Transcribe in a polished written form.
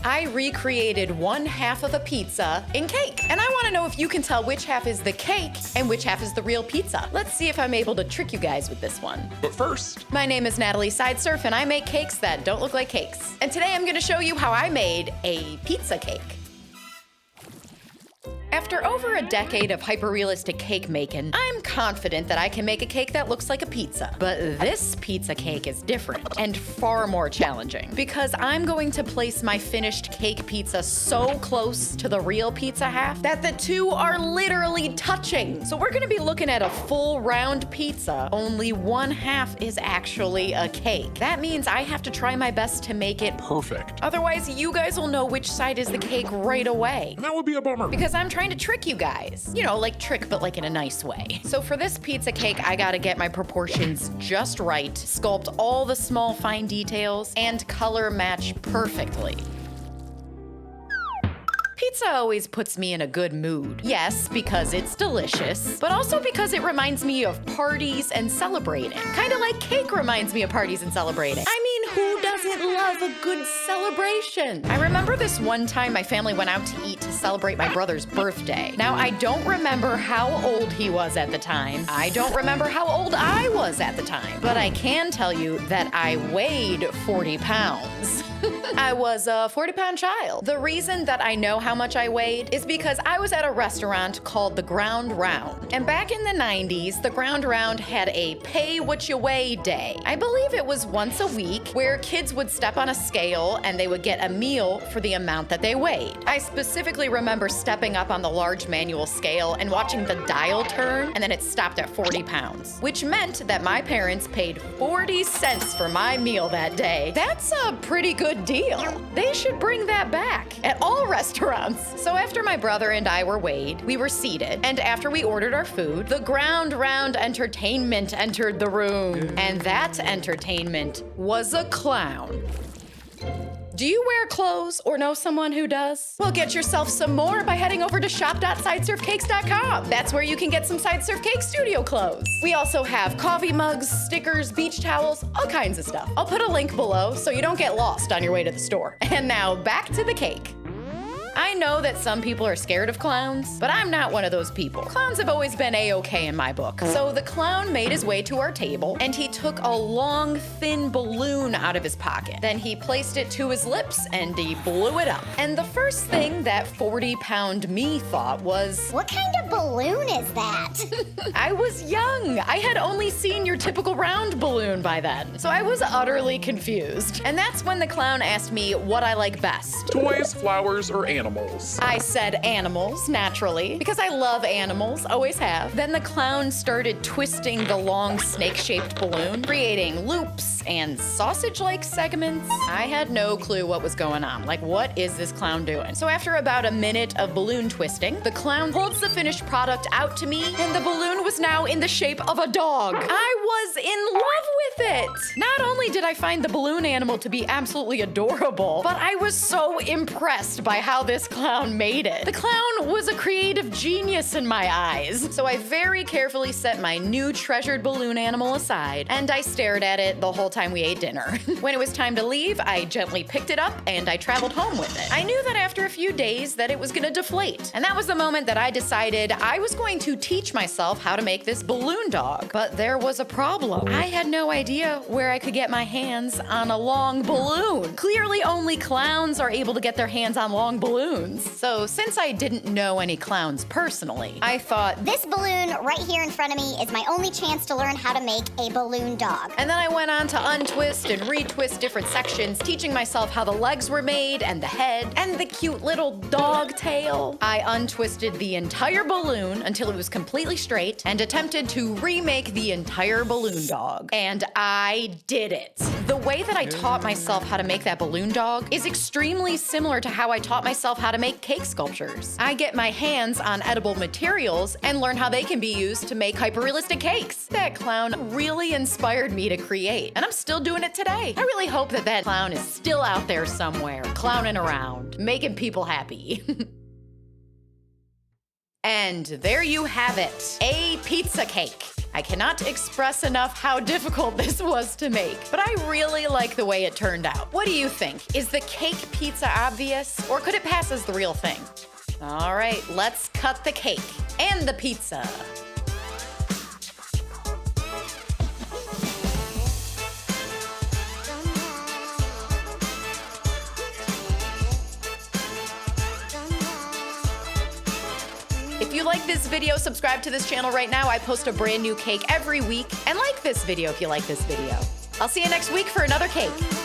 I recreated one half of a pizza in cake. And I want to know if you can tell which half is the cake and which half is the real pizza. Let's see if I'm able to trick you guys with this one. But first, my name is Natalie Sideserf and I make cakes that don't look like cakes. And today I'm going to show you how I made a pizza cake. After over a decade of hyper-realistic cake making, I'm confident that I can make a cake that looks like a pizza. But this pizza cake is different and far more challenging because I'm going to place my finished cake pizza so close to the real pizza half that the two are literally touching. So we're gonna be looking at a full round pizza, only one half is actually a cake. That means I have to try my best to make it perfect. Otherwise, you guys will know which side is the cake right away. And that would be a bummer. Because I'm trying to trick you guys. You know, like trick, but like in a nice way. So for this pizza cake, I gotta get my proportions just right, sculpt all the small fine details, and color match perfectly. Pizza always puts me in a good mood. Yes, because it's delicious, but also because it reminds me of parties and celebrating. Kinda like cake reminds me of parties and celebrating. I mean, who doesn't love a good celebration? I remember this one time my family went out to eat to celebrate my brother's birthday. Now, I don't remember how old he was at the time. I don't remember how old I was at the time. But I can tell you that I weighed 40 pounds. I was a 40-pound child. The reason that I know how much I weighed is because I was at a restaurant called the Ground Round. And back in the 90s, the Ground Round had a pay what you weigh day. I believe it was once a week where kids would step on a scale and they would get a meal for the amount that they weighed. I specifically remember stepping up on the large manual scale and watching the dial turn, and then it stopped at 40 pounds, which meant that my parents paid 40 cents for my meal that day. That's a pretty good deal. They should bring that back at all restaurants. So after my brother and I were weighed, we were seated, and after we ordered our food, the Ground Round entertainment entered the room. And that entertainment was a clown. Do you wear clothes or know someone who does? Well, get yourself some more by heading over to shop.sideserfcakes.com. That's where you can get some Sideserf Cake Studio clothes. We also have coffee mugs, stickers, beach towels, all kinds of stuff. I'll put a link below so you don't get lost on your way to the store. And now back to the cake. I know that some people are scared of clowns, but I'm not one of those people. Clowns have always been a-okay in my book. So the clown made his way to our table, and he took a long, thin balloon out of his pocket. Then he placed it to his lips, and he blew it up. And the first thing that 40-pound me thought was, what kind of balloon is that? I was young. I had only seen your typical round balloon by then. So I was utterly confused. And that's when the clown asked me what I like best. Toys, flowers, or animals? I said animals, naturally, because I love animals, always have. Then the clown started twisting the long snake-shaped balloon, creating loops and sausage-like segments. I had no clue what was going on. Like, what is this clown doing? So after about a minute of balloon twisting, the clown holds the finished product out to me, and the balloon was now in the shape of a dog. I was in love with it. Not only did I find the balloon animal to be absolutely adorable, but I was so impressed by how this clown made it. The clown was a creative genius in my eyes. So I very carefully set my new treasured balloon animal aside, and I stared at it the whole time we ate dinner. When it was time to leave, I gently picked it up and I traveled home with it. I knew that after a few days that it was gonna deflate. And that was the moment that I decided I was going to teach myself how to make this balloon dog. But there was a problem. I had no idea where I could get my hands on a long balloon. Clearly only clowns are able to get their hands on long balloons. So since I didn't know any clowns personally, I thought, this balloon right here in front of me is my only chance to learn how to make a balloon dog. And then I went on to untwist and retwist different sections, teaching myself how the legs were made and the head and the cute little dog tail. I untwisted the entire balloon until it was completely straight and attempted to remake the entire balloon dog. And I did it. The way that I taught myself how to make that balloon dog is extremely similar to how I taught myself how to make cake sculptures. I get my hands on edible materials and learn how they can be used to make hyper-realistic cakes. That clown really inspired me to create, and I'm still doing it today. I really hope that that clown is still out there somewhere, clowning around, making people happy. And there you have it, a pizza cake. I cannot express enough how difficult this was to make, but I really like the way it turned out. What do you think? Is the cake pizza obvious, or could it pass as the real thing? All right, let's cut the cake and the pizza. If you like this video, subscribe to this channel right now. I post a brand new cake every week. And like this video if you like this video. I'll see you next week for another cake.